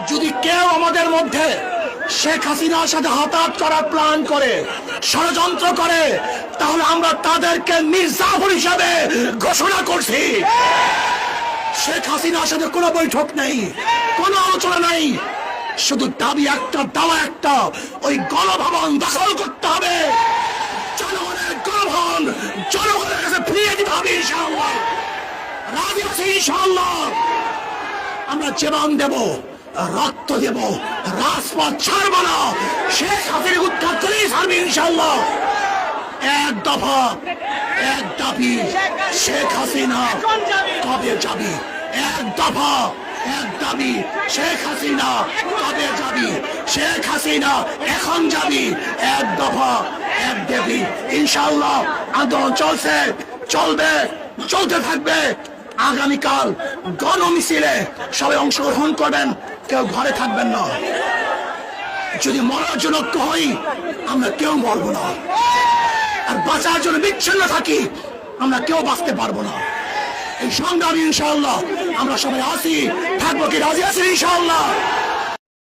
যদি কেউ আমাদের মধ্যে শেখ হাসিনার সাথে হাতাহাত করার প্ল্যান করে, ষড়যন্ত্র করে, তাহলে আমরা তাদেরকে মির্জাফর হিসাবে ঘোষণা করছি। শেখ হাসিনার সাথে কোনো বৈঠক নেই, কোনো আলোচনা নেই, শুধু দাবি একটা, দাওয়া একটা, ওই গণভবন দখল করতে হবে। জনগণের গণভবন জনগণের কাছে ফিরিয়ে দিতে হবে ইনশাআল্লাহ। রাজি আছি ইনশাআল্লাহ। আমরা জীবন দেব, রক্ত দেব, রাজপথ ছাড়ব না। শেখ হাসিনা উৎখাত করেই ছাড়বে ইনশাআল্লাহ। এক দফা, এক দাবি, শেখ হাসিনা কবে যাবি? এক দফা, এক দাবি, শেখ হাসিনা কবে যাবি? শেখ হাসিনা এখন যাবি। এক দফা, এক দাবি, ইনশাআল্লাহ। আন্দোলন চলছে, চলবে, চলতে থাকবে। আগামীকাল গণমিছিলে সবাই অংশগ্রহণ করবেন, কেউ ঘরে থাকবেন না। যদি মরার জন্য হই, আমরা কেউ মরবো না। আর বাঁচার জন্য বিচ্ছিন্ন থাকি, আমরা কেউ বাঁচতে পারবো না। এই সংগ্রামী ইনশাআল্লাহ আমরা সবাই আছি, থাকবো কি? রাজি আছি ইনশাআল্লাহ।